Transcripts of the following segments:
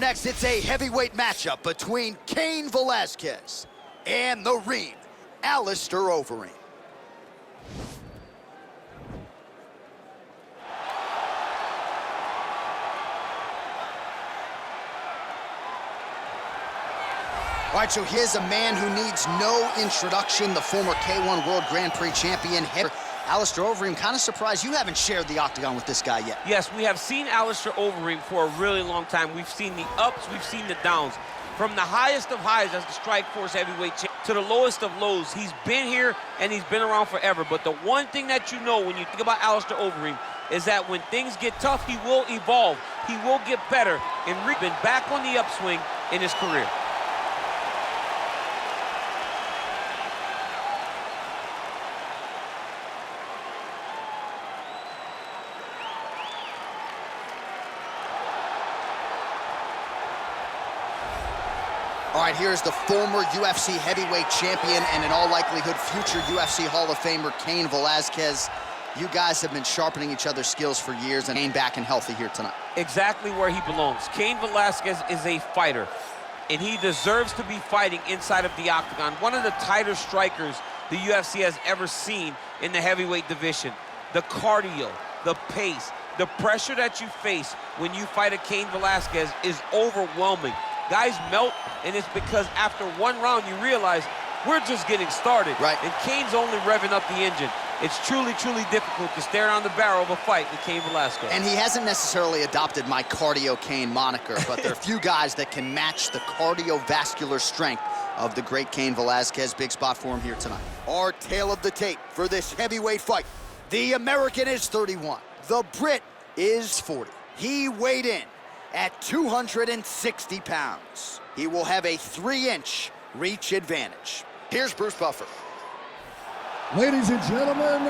next, it's a heavyweight matchup between Cain Velasquez and the Reem, Alistair Overeem. All right, so here's a man who needs no introduction, the former K1 World Grand Prix champion, Alistair Overeem. Kind of surprised you haven't shared the octagon with this guy yet. Yes, we have seen Alistair Overeem for a really long time. We've seen the ups, we've seen the downs. From the highest of highs as the Strikeforce heavyweight champ to the lowest of lows, he's been here and he's been around forever. But the one thing that you know when you think about Alistair Overeem is that when things get tough, he will evolve. He will get better. And Reem's been back on the upswing in his career. All right, here's the former UFC heavyweight champion and in all likelihood future UFC Hall of Famer, Cain Velasquez. You guys have been sharpening each other's skills for years, and Cain back and healthy here tonight. Exactly where he belongs. Cain Velasquez is a fighter, and he deserves to be fighting inside of the octagon. One of the tighter strikers the UFC has ever seen in the heavyweight division. The cardio, the pace, the pressure that you face when you fight a Cain Velasquez is overwhelming. Guys melt, and it's because after one round you realize we're just getting started. Right. And Cain's only revving up the engine. It's truly, truly difficult to stare down the barrel of a fight with Cain Velasquez. And he hasn't necessarily adopted my Cardio Cain moniker, but there are a few guys that can match the cardiovascular strength of the great Cain Velasquez. Big spot for him here tonight. Our tale of the tape for this heavyweight fight. The American is 31. The Brit is 40. He weighed in at 260 pounds. He will have a 3-inch reach advantage. Here's Bruce Buffer. Ladies and gentlemen,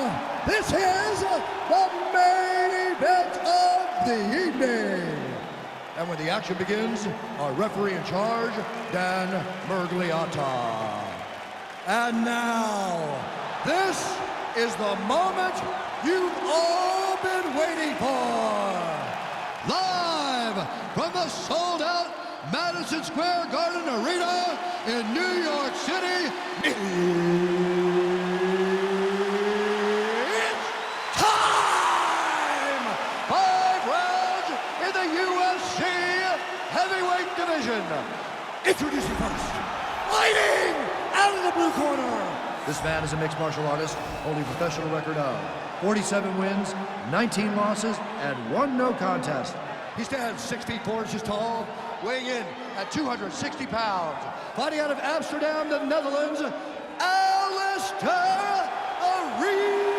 this is the main event of the evening. And when the action begins, our referee in charge, Dan Mergliata. And now, this is the moment you've all been waiting for. Live from the sold-out Madison Square Garden Arena in New York City, it's time! 5 rounds in the UFC heavyweight division. Introducing first, fighting out of the blue corner. This man is a mixed martial artist, holding a professional record of 47 wins, 19 losses, and 1 no contest. He stands 6 feet 4 inches tall, weighing in at 260 pounds. Fighting out of Amsterdam, the Netherlands, Alistair Overeem.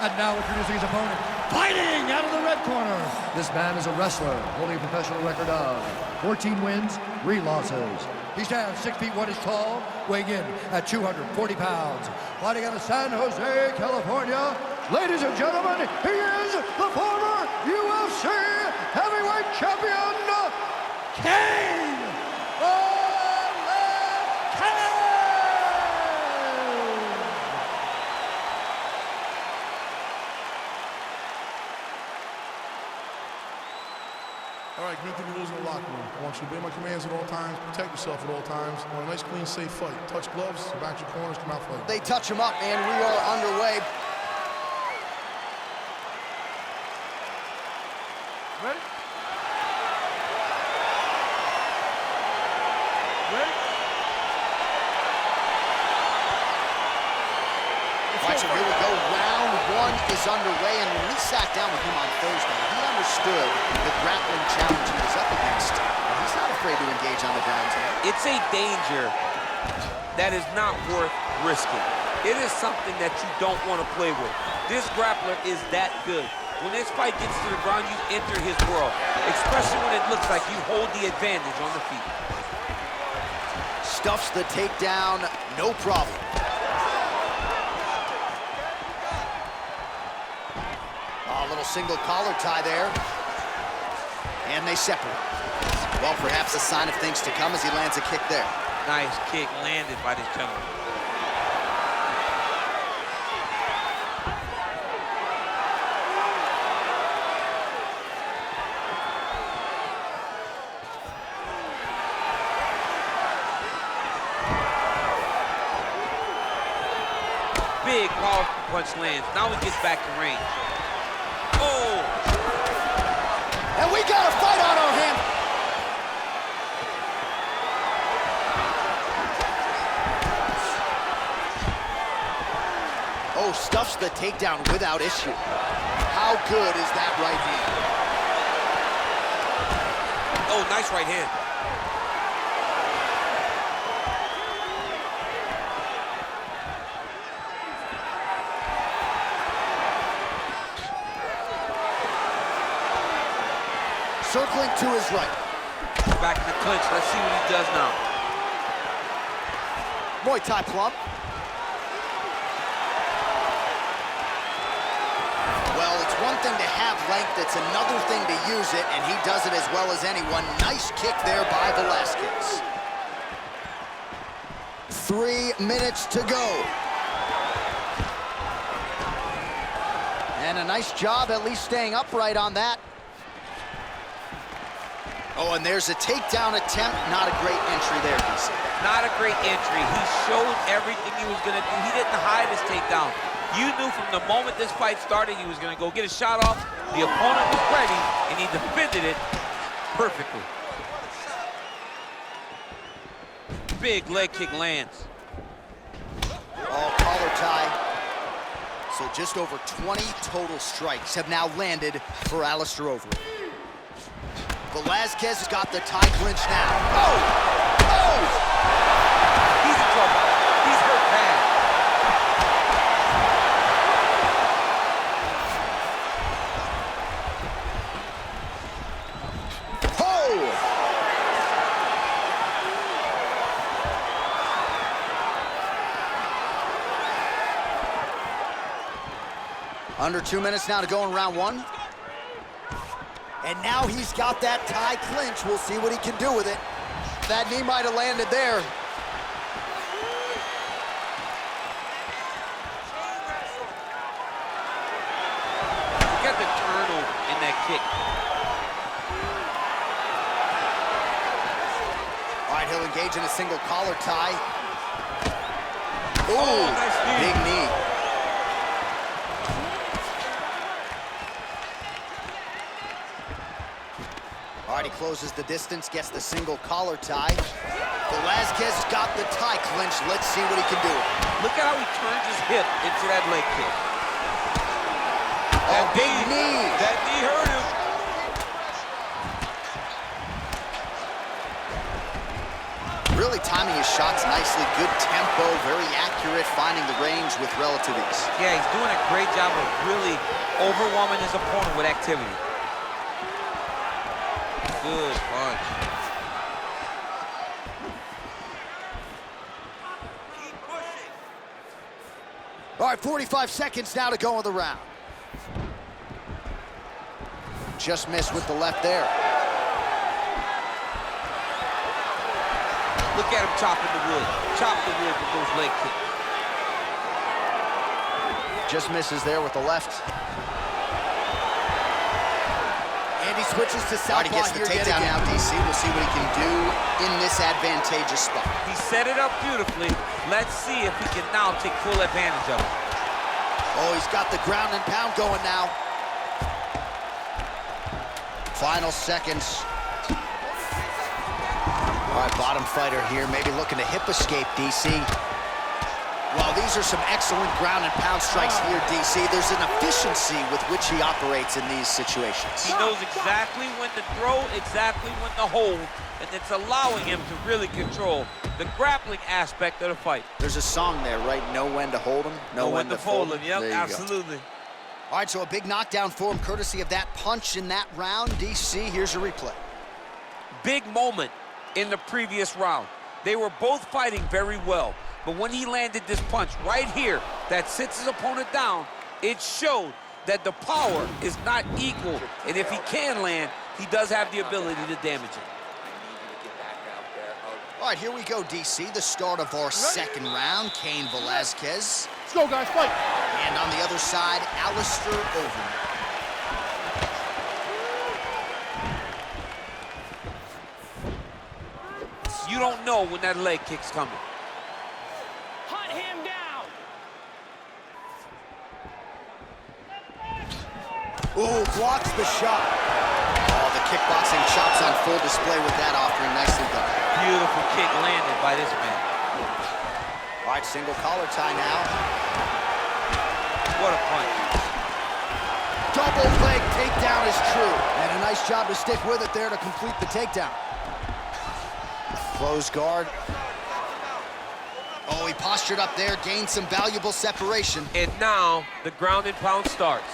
And now introducing his opponent, fighting out of the red corner. This man is a wrestler, holding a professional record of 14 wins, 3 losses. He stands 6 feet 1 inches tall, weighing in at 240 pounds. Fighting out of San Jose, California, ladies and gentlemen, he is the former UFC heavyweight champion, Cain Velasquez! All right, commit to the rules in the locker room. I want you to obey my commands at all times, protect yourself at all times. I want a nice, clean, safe fight. Touch gloves, back your corners, come out fighting. They touch him up, and we are underway. Ready? Ready? All right, so here we go. Round 1 is underway, and when we sat down with him on Thursday, he understood the grappling challenge he was up against, and he's not afraid to engage on the ground today. It's a danger that is not worth risking. It is something that you don't want to play with. This grappler is that good. When this fight gets to the ground, you enter his world, especially when it looks like you hold the advantage on the feet. Stuffs the takedown, no problem. A little single collar tie there. And they separate. Well, perhaps a sign of things to come as he lands a kick there. Nice kick landed by this gentleman. powerful punch lands. Now he gets back in range. Oh! And we got a fight on our hands. Oh, stuffs the takedown without issue. How good is that right hand? Oh, nice right hand. Circling to his right. Back in the clinch. Let's see what he does now. Muay Thai plum. Well, it's one thing to have length, it's another thing to use it, and he does it as well as anyone. Nice kick there by Velasquez. 3 minutes to go. And a nice job at least staying upright on that. Oh, and there's a takedown attempt. Not a great entry there, DC. Not a great entry. He showed everything he was going to do. He didn't hide his takedown. You knew from the moment this fight started he was going to go get a shot off. The opponent was ready, and he defended it perfectly. Big leg kick lands. Oh, collar tie. So just over 20 total strikes have now landed for Alistair Overeem. Velasquez has got the tie clinch now. Oh! Oh! He's in trouble. He's hurt bad. Oh! Under 2 minutes now to go in round one. And now he's got that tie clinch. We'll see what he can do with it. That knee might have landed there. Look at the turtle in that kick. All right, he'll engage in a single collar tie. Ooh, Oh, nice knee. big knee. All right, he closes the distance, gets the single collar tie. Velasquez got the tie clinch. Let's see what he can do. Look at how he turns his hip into that leg kick. Oh, big knee. That knee hurt him. Really timing his shots nicely. Good tempo, very accurate, finding the range with relative ease. Yeah, he's doing a great job of really overwhelming his opponent with activity. Good punch. Keep pushing. All right, 45 seconds now to go in the round. Just missed with the left there. Look at him chopping the wood. Chop the wood with those leg kicks. Just misses there with the left. And he switches to southpaw. He gets the takedown now, DC. We'll see what he can do in this advantageous spot. He set it up beautifully. Let's see if he can now take full advantage of it. Oh, he's got the ground and pound going now. Final seconds. All right, bottom fighter here, maybe looking to hip escape, DC. Well, these are some excellent ground and pound strikes here, DC. There's an efficiency with which he operates in these situations. He knows exactly when to throw, exactly when to hold, and it's allowing him to really control the grappling aspect of the fight. There's a song there, right? Know when to hold him, know when to fold him. Yep, There you go. absolutely. All right, so a big knockdown for him, courtesy of that punch in that round. DC, here's a replay. Big moment in the previous round. They were both fighting very well, but when he landed this punch right here that sits his opponent down, it showed that the power is not equal, and if he can land, he does have the ability to damage it. All right, here we go, DC. The start of our second round. Cain Velasquez. Let's go, guys, fight. And on the other side, Alistair Overeem. You don't know when that leg kick's coming. Hunt him down. Ooh, blocks the shot. Oh, the kickboxing chops on full display with that offering. Nicely done. Beautiful kick landed by this man. All right, single collar tie now. What a punch. Double leg takedown is true. And a nice job to stick with it there to complete the takedown. Close guard. Oh, he postured up there, gained some valuable separation. And now the ground and pound starts.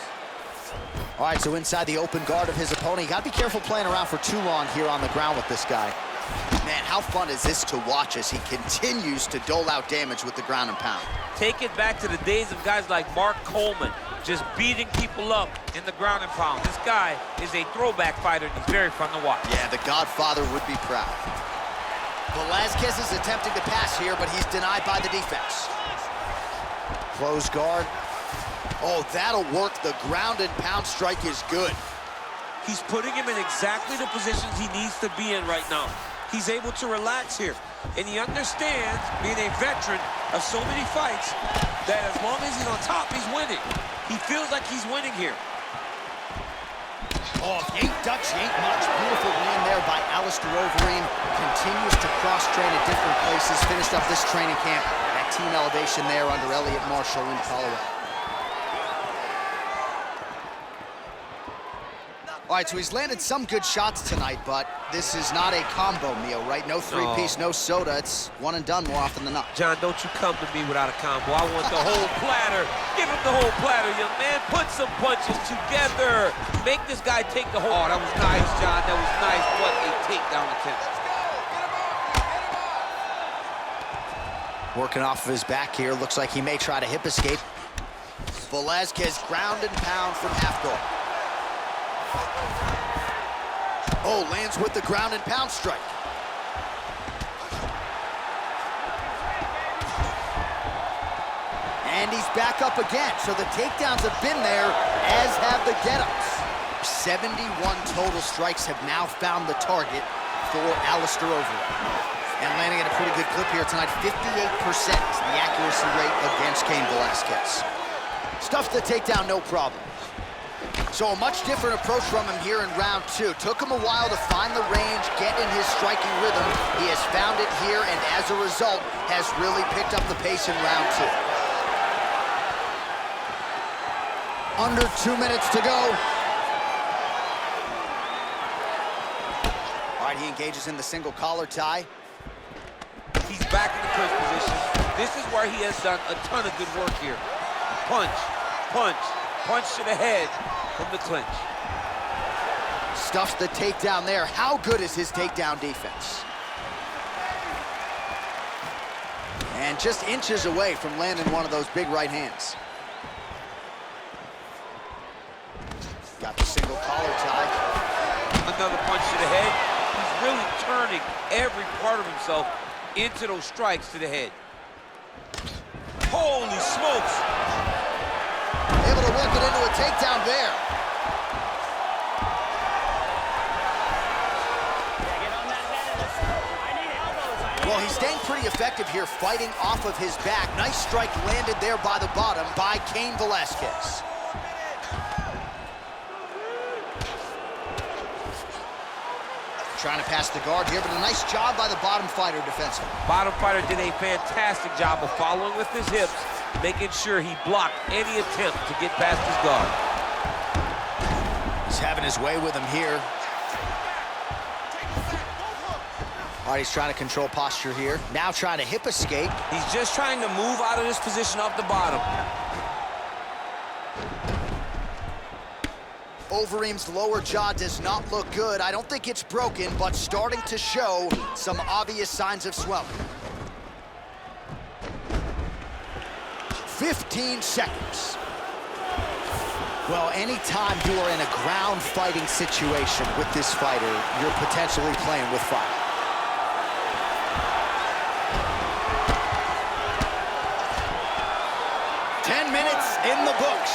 All right, so inside the open guard of his opponent. You got to be careful playing around for too long here on the ground with this guy. Man, how fun is this to watch as he continues to dole out damage with the ground and pound. Take it back to the days of guys like Mark Coleman, just beating people up in the ground and pound. This guy is a throwback fighter, and he's very fun to watch. Yeah, the Godfather would be proud. Velasquez is attempting to pass here, but he's denied by the defense. Close guard. Oh, that'll work. The ground and pound strike is good. He's putting him in exactly the positions he needs to be in right now. He's able to relax here, and he understands, being a veteran of so many fights, that as long as he's on top, he's winning. He feels like he's winning here. Oh, ain't Dutch, ain't much. Beautiful win there by Alistair Overeem. Continues to cross-train at different places. Finished up this training camp at Team Elevation there under Elliot Marshall in Colorado. All right, so he's landed some good shots tonight, but this is not a combo meal, right? No three-piece, no soda. It's one and done more often than not. John, don't you come to me without a combo. I want the whole platter. Give him the whole platter, young man. Put some punches together. Make this guy take the whole... Oh, that was nice, John. That was nice. What a takedown attempt. Working off of his back here. Looks like he may try to hip escape. Velasquez ground and pound from half guard. Oh, lands with the ground and pound strike. And he's back up again. So the takedowns have been there, as have the get-ups. 71 total strikes have now found the target for Alistair Overeem. And landing at a pretty good clip here tonight. 58% the accuracy rate against Cain Velasquez. Stuffs the takedown, no problem. So a much different approach from him here in round two. Took him a while to find the range, get in his striking rhythm. He has found it here, and as a result, has really picked up the pace in round two. Under 2 minutes to go. All right, he engages in the single collar tie. He's back in the clinch position. This is where he has done a ton of good work here. Punch, punch, punch to the head from the clinch. Stuffs the takedown there. How good is his takedown defense? And just inches away from landing one of those big right hands. Got the single collar tie. Another punch to the head. He's really turning every part of himself into those strikes to the head. Holy smokes! Able to work it into a takedown there. Well, he's staying pretty effective here, fighting off of his back. Nice strike landed there by the bottom by Cain Velasquez. Trying to pass the guard here, but a nice job by the bottom fighter defensively. Bottom fighter did a fantastic job of following with his hips, making sure he blocked any attempt to get past his guard. He's having his way with him here. All right, he's trying to control posture here. Now trying to hip escape. He's just trying to move out of this position off the bottom. Overeem's lower jaw does not look good. I don't think it's broken, but starting to show some obvious signs of swelling. 15 seconds. Well, anytime you are in a ground fighting situation with this fighter, you're potentially playing with fire. In the books.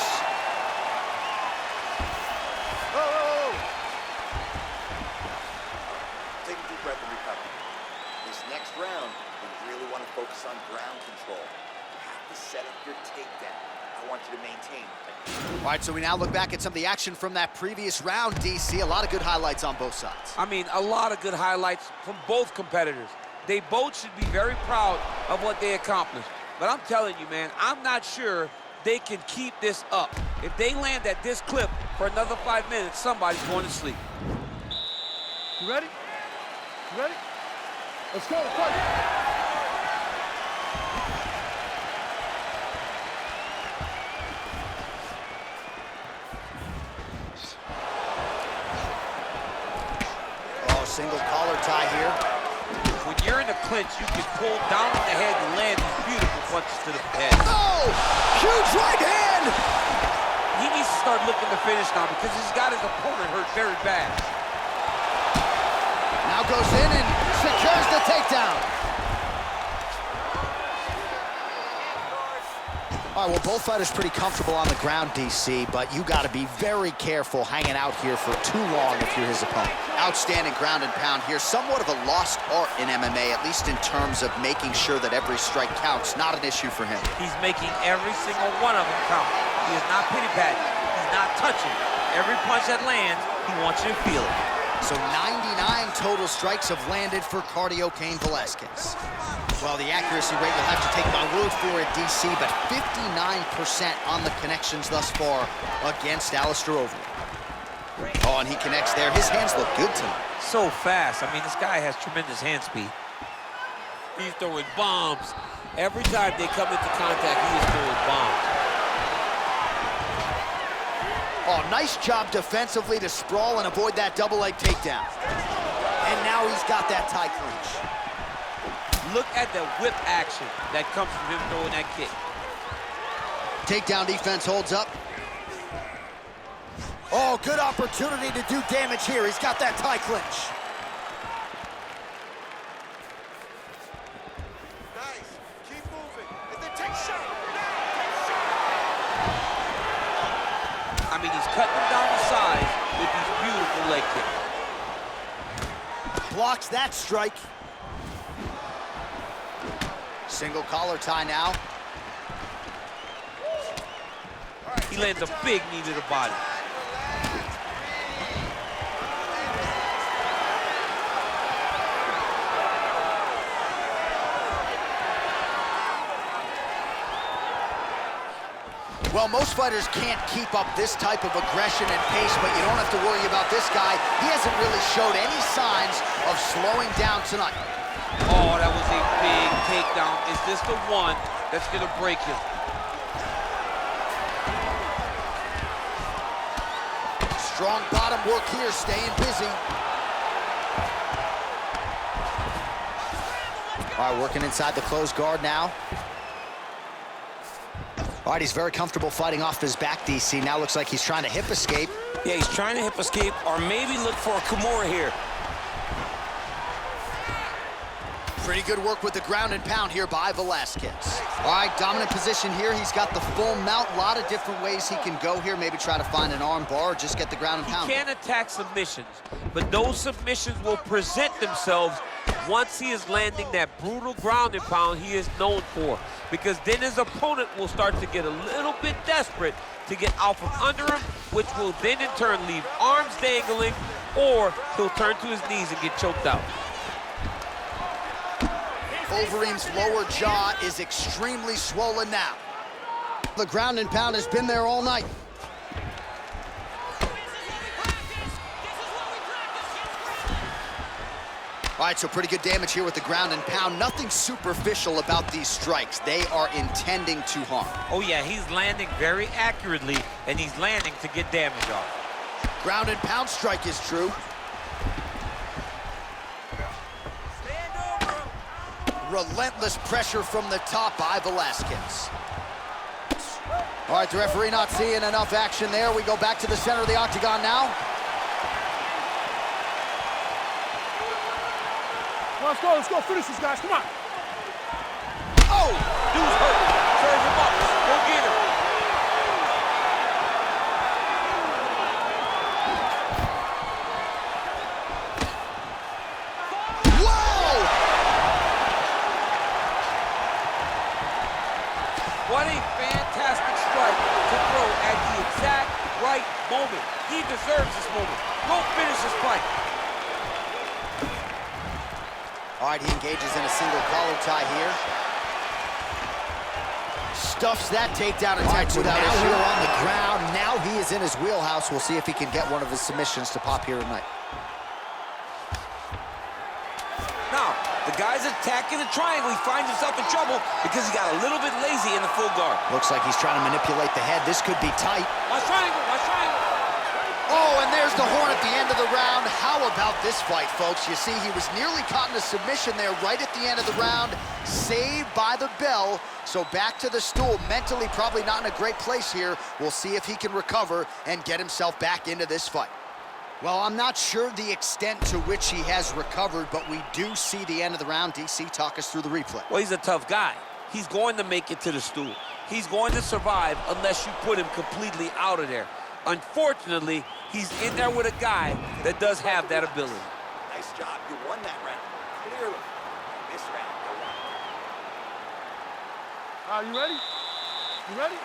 Take a deep breath and recover. This next round, you really want to focus on ground control. You have to set up your takedown. I I want you to maintain. All right, so we now look back at some of the action from that previous round, DC. A lot of good highlights on both sides. I mean, a lot of good highlights from both competitors. They both should be very proud of what they accomplished. But I'm telling you, man, I'm not sure they can keep this up. If they land at this clip for another 5 minutes, somebody's going to sleep. You ready? You ready? Let's go, fight! Single collar tie here. When you're in a clinch, you can pull down on the head and land these beautiful punches to the head. Oh! Huge right hand! He needs to start looking to finish now because he's got his opponent hurt very bad. Now goes in and secures the takedown. All right, well, both fighters pretty comfortable on the ground, DC, but you got to be very careful hanging out here for too long if you're his opponent. Outstanding ground and pound here. Somewhat of a lost art in MMA, at least in terms of making sure that every strike counts. Not an issue for him. He's making every single one of them count. He is not pity-patting. He's not touching. Every punch that lands, he wants you to feel it. So 99 total strikes have landed for cardio Cain Velasquez. Well, the accuracy rate, you'll have to take my word for it, DC, but 59% on the connections thus far against Alistair Overeem. Oh, and he connects there. His hands look good tonight. So fast. I mean, this guy has tremendous hand speed. He's throwing bombs. Every time they come into contact, he is throwing bombs. Oh, nice job defensively to sprawl and avoid that double leg takedown. And now he's got that tie clinch. Look at the whip action that comes from him throwing that kick. Takedown defense holds up. Oh, good opportunity to do damage here. He's got that tie clinch. Nice. Keep moving. And then take shot. I mean, he's cutting him down the sides with these beautiful leg kicks. Blocks that strike. Single collar tie now. He lands a big knee to the body. Well, most fighters can't keep up this type of aggression and pace, but you don't have to worry about this guy. He hasn't really showed any signs of slowing down tonight. Oh, that was a big takedown. Is this the one that's gonna break him? Strong bottom work here, staying busy. All right, working inside the closed guard now. All right, he's very comfortable fighting off his back, DC. Now looks like he's trying to hip escape. Yeah, he's trying to hip escape or maybe look for a Kimura here. Pretty good work with the ground and pound here by Velasquez. All right, dominant position here. He's got the full mount. A lot of different ways he can go here. Maybe try to find an arm bar or just get the ground and pound. He can attack submissions, but those submissions will present themselves once he is landing that brutal ground and pound he is known for, because then his opponent will start to get a little bit desperate to get out from under him, which will then in turn leave arms dangling, or he'll turn to his knees and get choked out. Overeem's lower jaw is extremely swollen now. The ground and pound has been there all night. All right, so pretty good damage here with the ground and pound. Nothing superficial about these strikes. They are intending to harm. Oh yeah, he's landing very accurately, and he's landing to get damage off. Ground and pound strike is true. Relentless pressure from the top by Velasquez. All right, the referee not seeing enough action there. We go back to the center of the octagon now. Let's go, finish this, guys, come on. Oh, dude's hurt. Serve him up. Go get him. Whoa! What a fantastic strike moment. He deserves this moment. Go finish this fight. All right, he engages in a single collar tie here. Stuffs that takedown attempt without issue. Now we're on the ground. Now he is in his wheelhouse. We'll see if he can get one of his submissions to pop here tonight. Now, the guy's attacking the triangle. He finds himself in trouble because he got a little bit lazy in the full guard. Looks like he's trying to manipulate the head. This could be tight. Watch triangle, watch triangle. Oh, and there's the horn at the end of the round. How about this fight, folks? You see, he was nearly caught in a submission there right at the end of the round. Saved by the bell. So back to the stool. Mentally probably not in a great place here. We'll see if he can recover and get himself back into this fight. Well, I'm not sure the extent to which he has recovered, but we do see the end of the round. DC, talk us through the replay. Well, he's a tough guy. He's going to make it to the stool. He's going to survive unless you put him completely out of there. Unfortunately, he's in there with a guy that does have that ability. Nice job. You won that round. Clearly. This round, you won. You ready? You ready?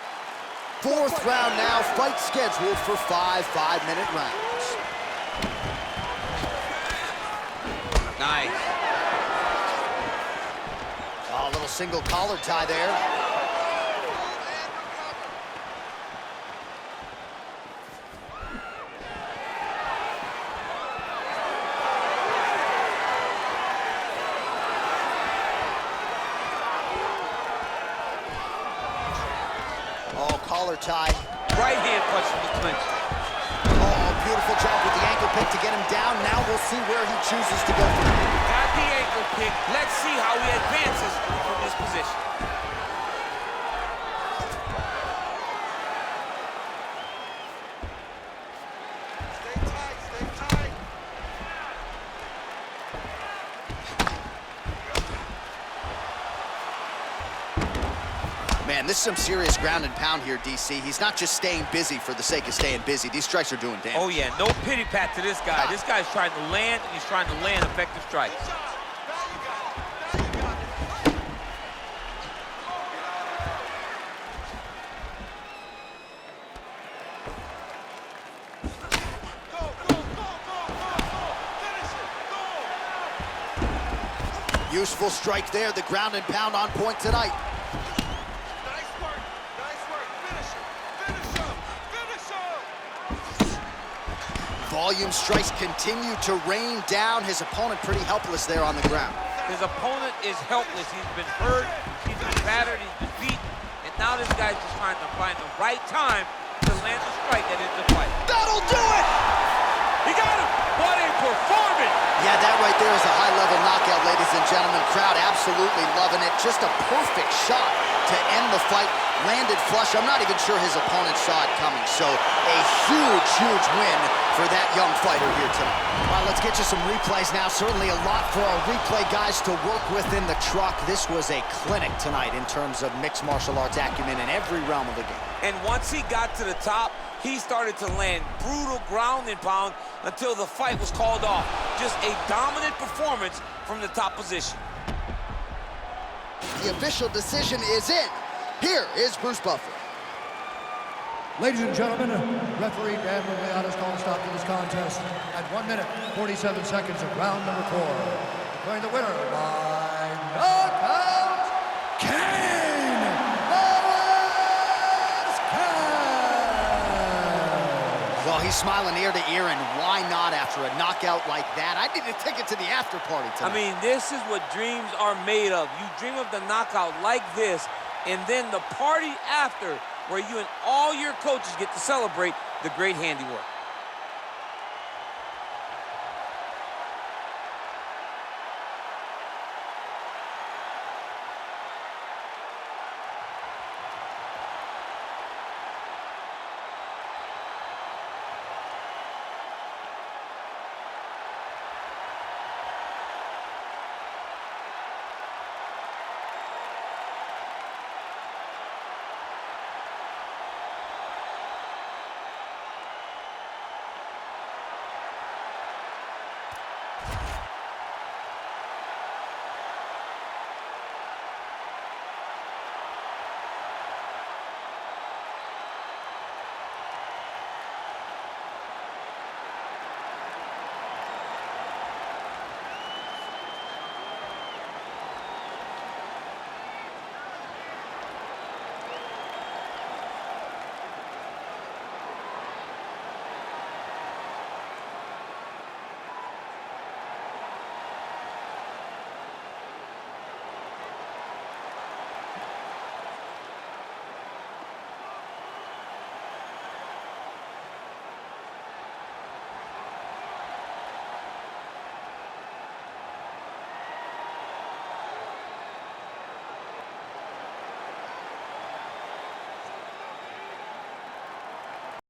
Fourth round now. Fight scheduled for 5 5-minute rounds. Nice. Oh, a little single collar tie there. Oh, collar tie. Right hand punch from the clinch. Oh, beautiful job with the ankle pick to get him down. Now we'll see where he chooses to go from here. Got the ankle pick. Let's see how he advances from this position. Stay tight, stay tight. Man, this is some serious ground and pound here, DC. He's not just staying busy for the sake of staying busy. These strikes are doing damage. Oh, yeah. No pity pat to this guy. This guy's trying to land, and he's trying to land effective strikes. Good job. Now you got it. Now you got it. Go, go, go, go, go, go. Finish it. Go. Useful strike there. The ground and pound on point tonight. Nice work. Nice work. Finish it. Finish him. Finish him. Volume strikes continue to rain down. His opponent pretty helpless there on the ground. His opponent is helpless. He's been hurt, he's been battered, he's been beaten, and now this guy's just trying to find the right time to land the strike that ends the fight. That'll do it! He got him! What a performance! Yeah, that right there is a high-level knockout, ladies and gentlemen. Crowd absolutely loving it. Just a perfect shot to end the fight. Landed flush. I'm not even sure his opponent saw it coming. So a huge, huge win for that young fighter here tonight. All right, let's get you some replays now. Certainly a lot for our replay guys to work with in the truck. This was a clinic tonight in terms of mixed martial arts acumen in every realm of the game. And once he got to the top, he started to land brutal ground and pound until the fight was called off. Just a dominant performance from the top position. The official decision is in. Here is Bruce Buffer. Ladies and gentlemen, referee Dan Murray has called a stop to this contest at 1 minute, 47 seconds of round number 4. Declaring the winner by knockout, Cain Velasquez! Well, he's smiling ear to ear, and why not after a knockout like that? I need a ticket to the after party tonight. I mean, this is what dreams are made of. You dream of the knockout like this, and then the party after, where you and all your coaches get to celebrate the great handiwork.